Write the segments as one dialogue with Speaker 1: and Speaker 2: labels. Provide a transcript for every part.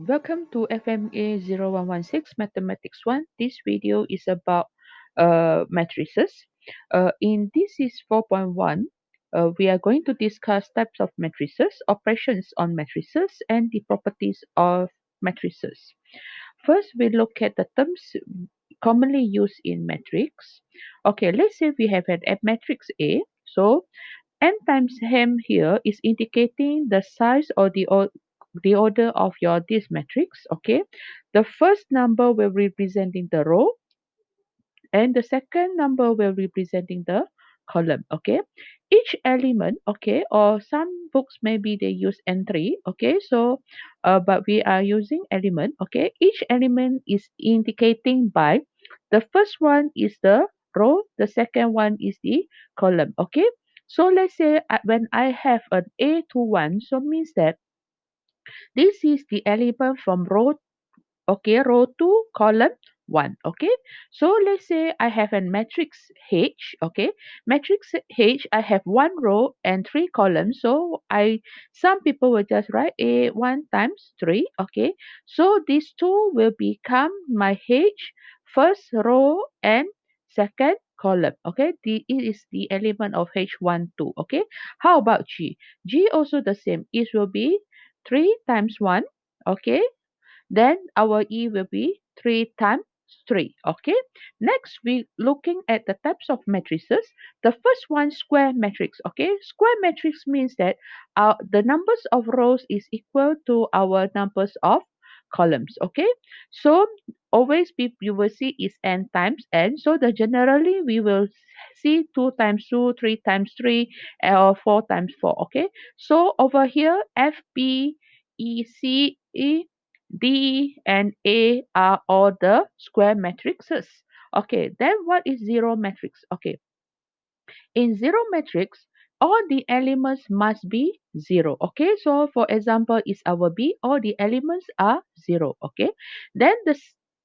Speaker 1: Welcome to FMA 0116 Mathematics 1. This video is about matrices. In this is 4.1, we are going to discuss types of matrices, operations on matrices, and the properties of matrices. First, we look at the terms commonly used in matrix. Okay, let's say we have an matrix A. So n times m here is indicating the size or the order of your this matrix. Okay, the first number will representing the row and the second number will representing the column. Okay, each element, okay, or some books maybe they use entry. Okay, so but we are using element. Okay, each element is indicating by the first one is the row, the second one is the column. Okay, so let's say when I have an a to 1, so means that this is the element from row. Okay, row 2, column 1. Okay, so let's say I have a matrix H. Okay, matrix H, I have one row and three columns. So some people will just write A1 times 3. Okay, so these two will become my H, first row and second column. Okay, it is the element of H1, 2. Okay, how about G? G also the same. It will be 3 times 1. Okay, then our E will be 3 times 3. Okay. Next, we looking at the types of matrices. The first one, square matrix. Okay. Square matrix means that the numbers of rows is equal to our numbers of columns. Okay. So always you will see is n times n. So the generally we will see 2 times 2, 3 times 3, or 4 times 4. Okay. So over here, F, B, E, C, E, D and A are all the square matrices. Okay, then what is zero matrix? Okay, in zero matrix, all the elements must be zero. Okay, so for example, is our B, all the elements are zero. Okay, then the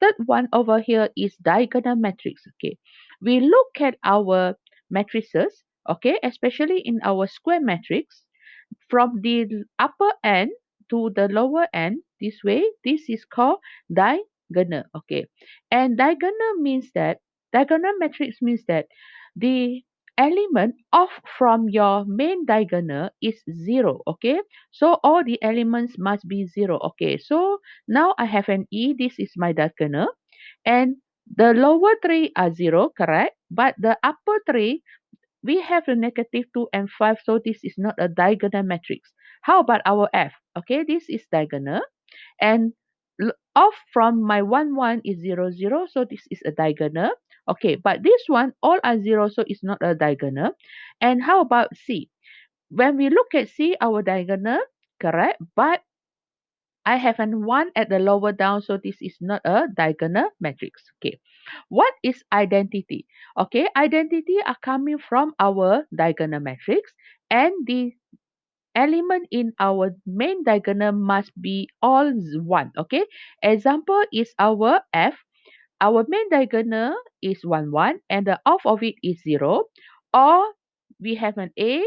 Speaker 1: third one over here is diagonal matrix. Okay, we look at our matrices. Okay, especially in our square matrix, from the upper end to the lower end this way, this is called diagonal. Okay, and diagonal matrix means that the element off from your main diagonal is zero. Okay, so all the elements must be zero. Okay, so now I have an E, this is my diagonal, and the lower three are zero, correct, but the upper three we have a negative 2 and 5, so this is not a diagonal matrix. How about our F? Okay, this is diagonal, and off from my 1, 1 is 0, 0, so this is a diagonal. Okay, but this one, all are 0, so it's not a diagonal. And how about C? When we look at C, our diagonal, correct, but I have an 1 at the lower down, so this is not a diagonal matrix. Okay. What is identity? Okay, identity are coming from our diagonal matrix, and the element in our main diagonal must be all 1. Okay, example is our F. Our main diagonal is 1, 1, and the off of it is 0. Or we have an A.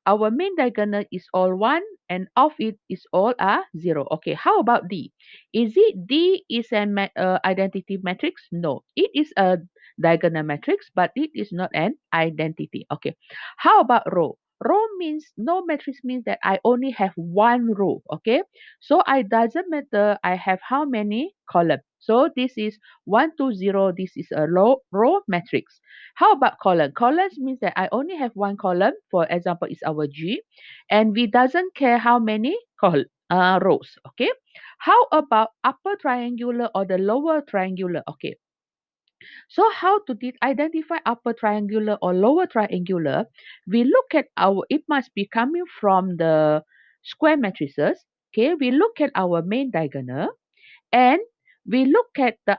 Speaker 1: Our main diagonal is all 1 and off it is all 0. Okay, how about D? Is it D is an identity matrix? No, it is a diagonal matrix, but it is not an identity. Okay, how about row? Row means no matrix means that I only have one row. Okay, so I doesn't matter I have how many columns. So this is 1, 2, 0. This is a row matrix. How about column? Columns means that I only have one column. For example, is our G, and we doesn't care how many rows. Okay. How about upper triangular or the lower triangular? Okay. So how to identify upper triangular or lower triangular? We look at it must be coming from the square matrices. Okay, we look at our main diagonal, and we look at the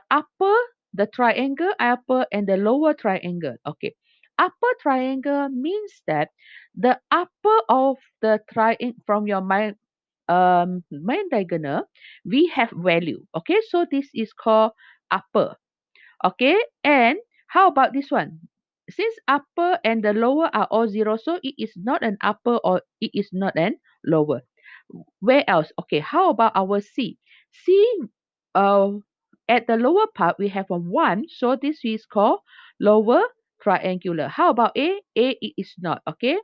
Speaker 1: triangle upper and the lower triangle. Okay, upper triangle means that the upper of the triangle from your main diagonal, we have value. Okay, so this is called upper. Okay, and how about this one? Since upper and the lower are all zero, so it is not an upper or it is not an lower. Where else? Okay, how about our C? See, uh, at the lower part, we have a 1. So this is called lower triangular. How about A? A it is not. Okay.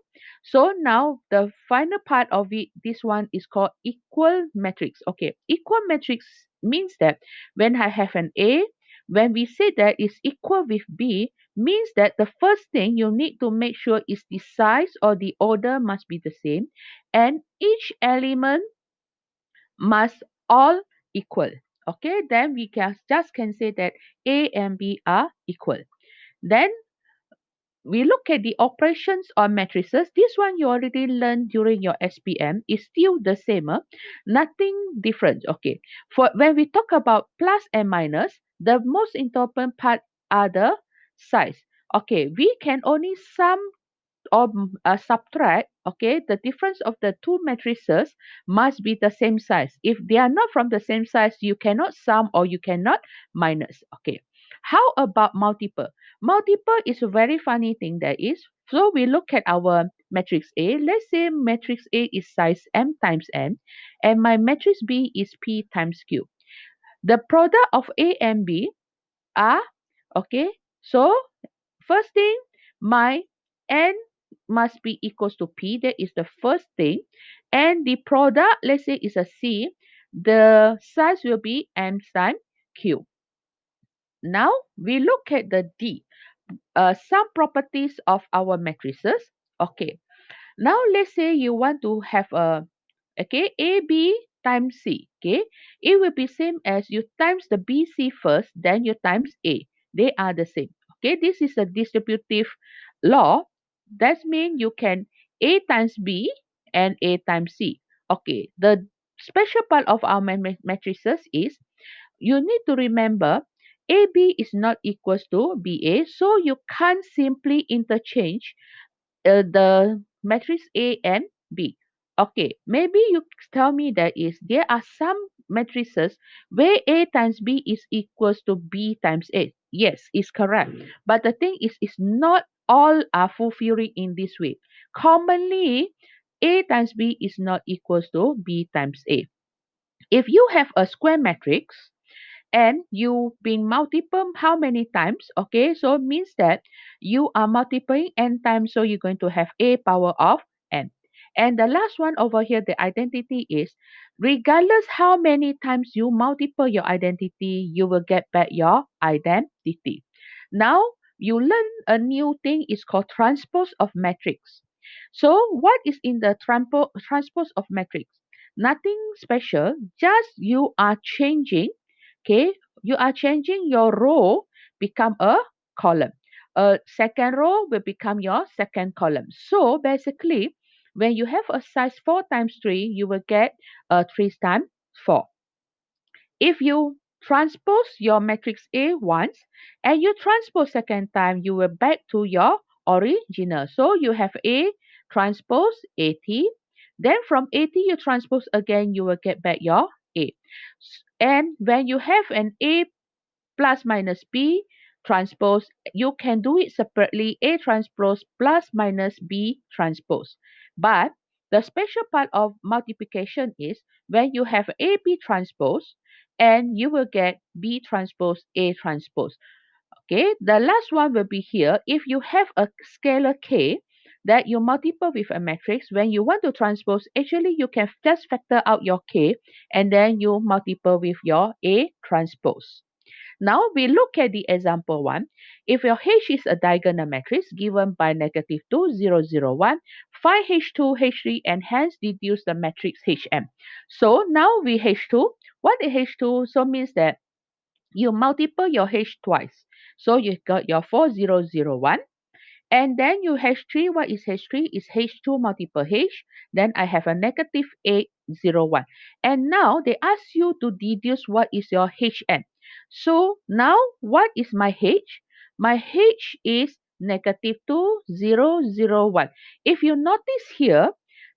Speaker 1: So now the final part of it, this one is called equal matrix. Okay. Equal matrix means that when I have an A, when we say that is equal with B, means that the first thing you need to make sure is the size or the order must be the same, and each element must all equal. Okay, then we can just can say that A and B are equal. Then we look at the operations on matrices. This one you already learned during your SPM is still the same. Nothing different. Okay. For when we talk about plus and minus, the most important part are the size. Okay, we can only sum or subtract, okay, the difference of the two matrices must be the same size. If they are not from the same size, you cannot sum or you cannot minus. Okay. How about multiple? Multiple is a very funny thing that is. So we look at our matrix A. Let's say matrix A is size M times N and my matrix B is P times Q. The product of A and B are, okay, so first thing, my N must be equals to P. That is the first thing. And the product, let's say is a C. The size will be M times Q. Now we look at the D. Some properties of our matrices. Okay. Now let's say you want to have a, okay, AB times C. Okay. It will be same as you times the BC first, then you times A. They are the same. Okay. This is a distributive law. That means you can A times B and A times C. Okay. The special part of our matrices is you need to remember AB is not equals to BA. So you can't simply interchange the matrix A and B. Okay, maybe you tell me that is there are some matrices where A times B is equals to B times A. Yes, is correct. But the thing is, not all are fulfilling in this way. Commonly, A times B is not equals to B times A. If you have a square matrix, and you been multiple how many times, okay, so it means that you are multiplying n times, so you're going to have a power of n. And the last one over here, the identity is regardless how many times you multiply your identity, you will get back your identity. Now you learn a new thing is called transpose of matrix. So what is in the transpose of matrix? Nothing special, just you are changing. Okay, you are changing your row become a column. A second row will become your second column. So basically, when you have a size 4 times 3, you will get a 3 times 4. If you transpose your matrix A once and you transpose second time, you will back to your original. So you have A transpose AT. Then from AT you transpose again, you will get back your A. And when you have an A plus minus B transpose, you can do it separately, A transpose plus minus B transpose. But the special part of multiplication is when you have AB transpose and you will get B transpose A transpose. Okay, the last one will be here. If you have a scalar K that you multiply with a matrix, when you want to transpose, actually you can just factor out your K and then you multiply with your A transpose. Now we look at the example 1. If your H is a diagonal matrix given by negative 2, 0, 0, 1, find H2, H3 and hence deduce the matrix HM. So now we H2. What is H2? So means that you multiply your H twice. So you got your 4, 0, 0, 1. And then you H3, what is H3? Is H2 multiple H. Then I have a negative 8, 0, 1. And now they ask you to deduce what is your HN. So now what is my H? My H is negative 2, 0, 0, 1. If you notice here,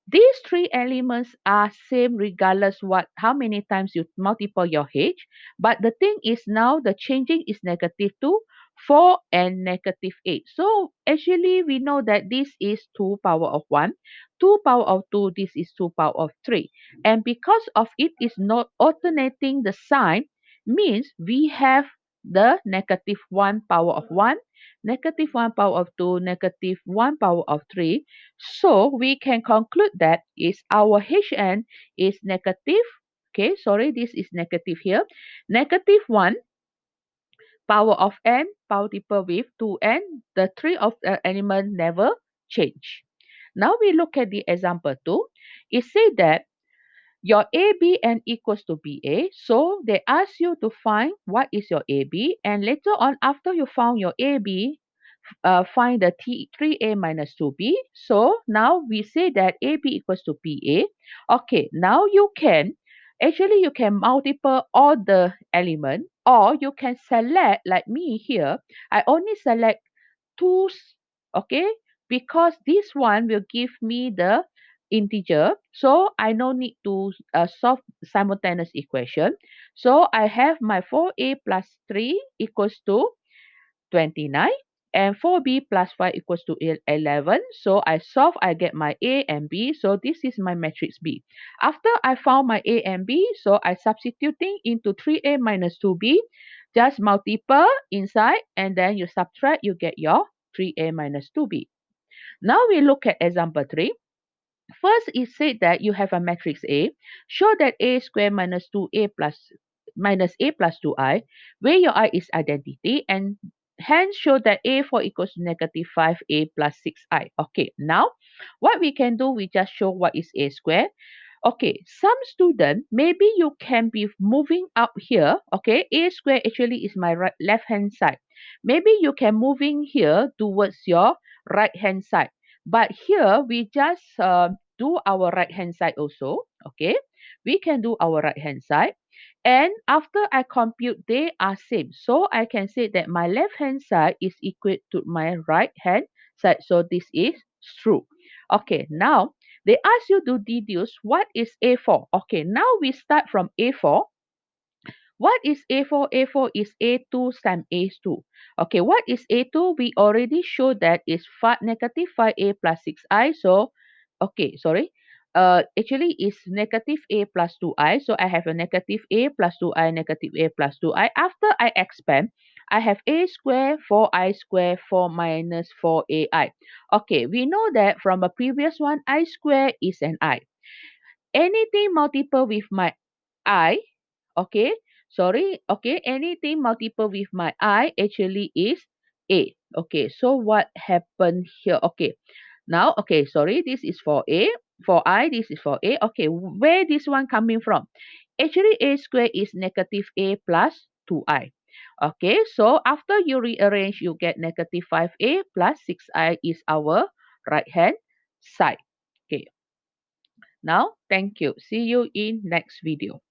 Speaker 1: these three elements are same regardless how many times you multiply your H. But the thing is now the changing is negative 2, 4 and negative 8. So actually we know that this is 2 power of 1, 2 power of 2, this is 2 power of 3. And because of it is not alternating the sign, means we have the negative 1 power of 1, negative 1 power of 2, negative 1 power of 3. So we can conclude that is our Hn is negative. Okay, sorry, this is negative here. Negative 1 power of n multiple with 2n. The three of the element never change. Now we look at the example 2. It says that your AB and equals to BA. So they ask you to find what is your AB, and later on after you found your AB, find the 3A minus 2B. So now we say that AB equals to BA. Okay, now you can multiple all the element, or you can select like me here. I only select two, okay, because this one will give me the integer. So I no need to solve simultaneous equation. So I have my 4A plus 3 equals to 29, and 4b plus 5 equals to 11. So I solve, I get my A and B. So this is my matrix B. After I found my A and B, so I substituting into 3A minus 2B, just multiple inside, and then you subtract, you get your 3A minus 2B. Now we look at example 3. First, it said that you have a matrix A. Show that A squared minus 2A minus A plus 2I, where your I is identity, and hence show that A4 equals to negative 5A plus 6I. Okay, now what we can do, we just show what is A squared. Okay, some student, maybe you can be moving up here. Okay, A square actually is my left hand side. Maybe you can moving here towards your right hand side. But here we just do our right hand side also. Okay, we can do our right hand side. And after I compute, they are same. So I can say that my left hand side is equal to my right hand side. So this is true. Okay, now they ask you to deduce what is A4. Okay, now we start from A4. What is A4? A4 is A2 times A2. Okay, what is A2? We already showed that is negative 5A plus 6I. So, okay, sorry. Actually, it's negative A plus 2I. So, I have a negative A plus 2I, negative A plus 2I. After I expand, I have A square, 4I square, 4 minus 4AI. Okay, we know that from a previous one, I square is an I. Anything multiple with my I, okay, sorry, okay, anything multiple with my I actually is A. Okay, so what happened here? Okay, now, okay, sorry, this is for A. For I, this is for A. Okay, where this one coming from? Actually, A square is negative A plus 2I. Okay, so after you rearrange, you get negative 5A plus 6I is our right hand side. Okay, now, thank you. See you in next video.